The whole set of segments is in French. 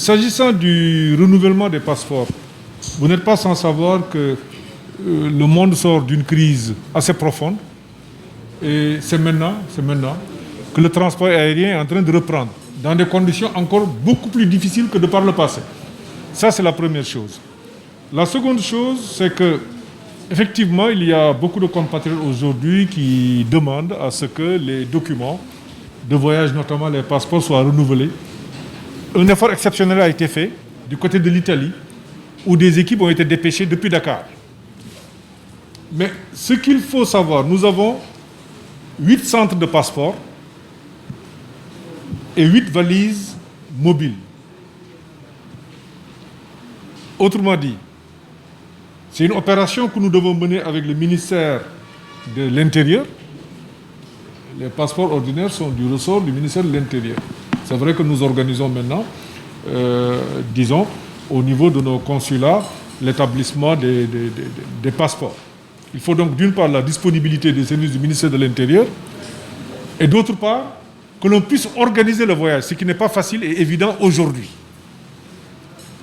S'agissant du renouvellement des passeports, vous n'êtes pas sans savoir que le monde sort d'une crise assez profonde et c'est maintenant que le transport aérien est en train de reprendre dans des conditions encore beaucoup plus difficiles que de par le passé. Ça, c'est la première chose. La seconde chose, c'est que effectivement, il y a beaucoup de compatriotes aujourd'hui qui demandent à ce que les documents de voyage, notamment les passeports, soient renouvelés. Un effort exceptionnel a été fait du côté de l'Italie, où des équipes ont été dépêchées depuis Dakar. Mais ce qu'il faut savoir, nous avons 8 centres de passeports et 8 valises mobiles. Autrement dit, c'est une opération que nous devons mener avec le ministère de l'Intérieur. Les passeports ordinaires sont du ressort du ministère de l'Intérieur. C'est vrai que nous organisons maintenant, disons, au niveau de nos consulats, l'établissement des passeports. Il faut donc d'une part la disponibilité des services du ministère de l'Intérieur et d'autre part que l'on puisse organiser le voyage, ce qui n'est pas facile et évident aujourd'hui.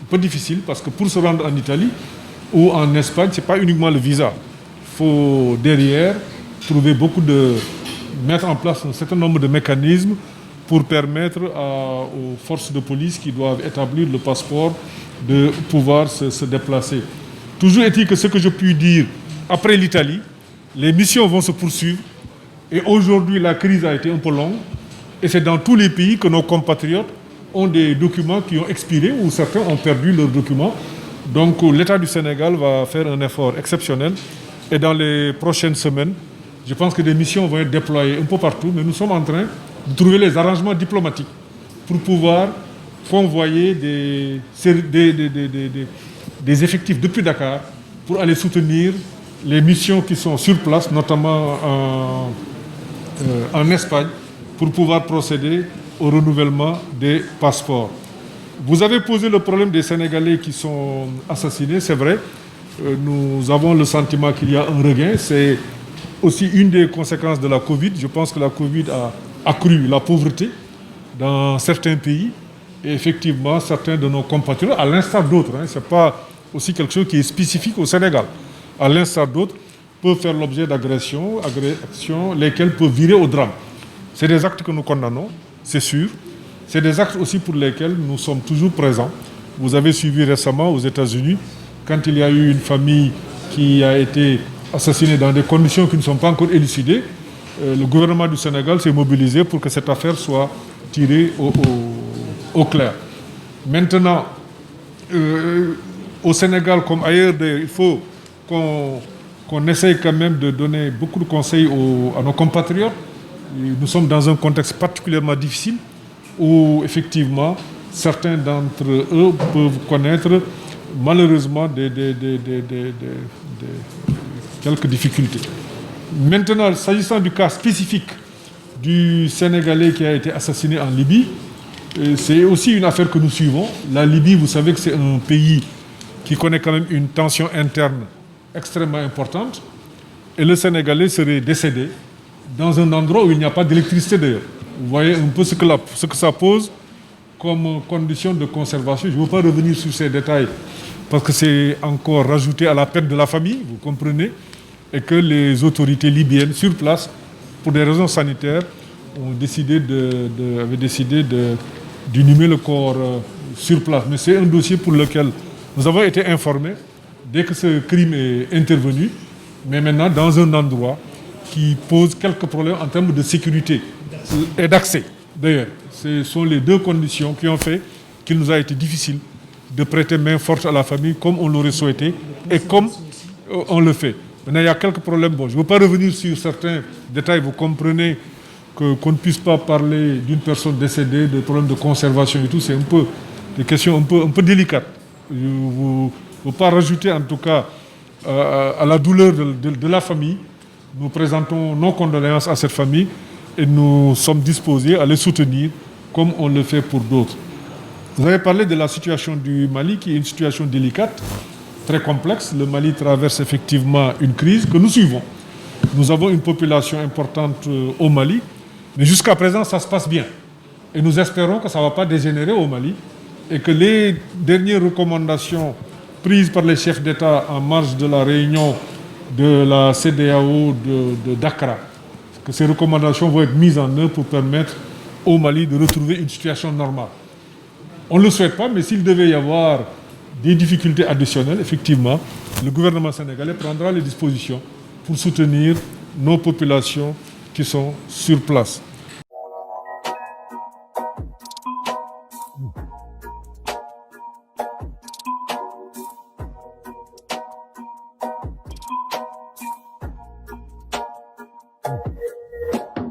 Un peu difficile parce que pour se rendre en Italie ou en Espagne, ce n'est pas uniquement le visa. Il faut derrière mettre en place un certain nombre de mécanismes pour permettre aux forces de police qui doivent établir le passeport de pouvoir se déplacer. Toujours est-il que ce que je puis dire, après l'Italie, les missions vont se poursuivre et aujourd'hui la crise a été un peu longue et c'est dans tous les pays que nos compatriotes ont des documents qui ont expiré ou certains ont perdu leurs documents. Donc l'État du Sénégal va faire un effort exceptionnel et dans les prochaines semaines, je pense que des missions vont être déployées un peu partout, mais nous sommes en train de trouver les arrangements diplomatiques pour pouvoir convoyer des effectifs depuis Dakar pour aller soutenir les missions qui sont sur place, notamment en Espagne, pour pouvoir procéder au renouvellement des passeports. Vous avez posé le problème des Sénégalais qui sont assassinés, c'est vrai. Nous avons le sentiment qu'il y a un regain. C'est aussi une des conséquences de la Covid. Je pense que la Covid a accru la pauvreté dans certains pays. Et effectivement, certains de nos compatriotes, à l'instar d'autres, ce n'est pas aussi quelque chose qui est spécifique au Sénégal, à l'instar d'autres, peuvent faire l'objet d'agressions, lesquelles peuvent virer au drame. C'est des actes que nous condamnons, c'est sûr. C'est des actes aussi pour lesquels nous sommes toujours présents. Vous avez suivi récemment aux États-Unis, quand il y a eu une famille qui a été assassinée dans des conditions qui ne sont pas encore élucidées, le gouvernement du Sénégal s'est mobilisé pour que cette affaire soit tirée au clair. Maintenant, au Sénégal comme ailleurs, il faut qu'on essaye quand même de donner beaucoup de conseils à nos compatriotes. Nous sommes dans un contexte particulièrement difficile où effectivement certains d'entre eux peuvent connaître malheureusement quelques difficultés. Maintenant, s'agissant du cas spécifique du Sénégalais qui a été assassiné en Libye, c'est aussi une affaire que nous suivons. La Libye, vous savez que c'est un pays qui connaît quand même une tension interne extrêmement importante. Et le Sénégalais serait décédé dans un endroit où il n'y a pas d'électricité d'ailleurs. Vous voyez un peu ce que ça pose comme condition de conservation. Je ne veux pas revenir sur ces détails parce que c'est encore rajouté à la peine de la famille, vous comprenez, et que les autorités libyennes sur place, pour des raisons sanitaires, avaient décidé d'inhumer le corps sur place. Mais c'est un dossier pour lequel nous avons été informés dès que ce crime est intervenu, mais maintenant dans un endroit qui pose quelques problèmes en termes de sécurité et d'accès. D'ailleurs, ce sont les deux conditions qui ont fait qu'il nous a été difficile de prêter main forte à la famille comme on l'aurait souhaité et comme on le fait. Maintenant, il y a quelques problèmes. Bon, je ne veux pas revenir sur certains détails. Vous comprenez qu'on ne puisse pas parler d'une personne décédée, de problèmes de conservation et tout. C'est un peu des questions un peu délicates. Je ne veux pas rajouter en tout cas à la douleur de la famille. Nous présentons nos condoléances à cette famille et nous sommes disposés à les soutenir comme on le fait pour d'autres. Vous avez parlé de la situation du Mali qui est une situation délicate, très complexe. Le Mali traverse effectivement une crise que nous suivons. Nous avons une population importante au Mali, mais jusqu'à présent ça se passe bien. Et nous espérons que ça ne va pas dégénérer au Mali et que les dernières recommandations prises par les chefs d'État en marge de la réunion de la CEDEAO de Dakar, que ces recommandations vont être mises en œuvre pour permettre au Mali de retrouver une situation normale. On ne le souhaite pas, mais s'il devait y avoir des difficultés additionnelles, effectivement, le gouvernement sénégalais prendra les dispositions pour soutenir nos populations qui sont sur place.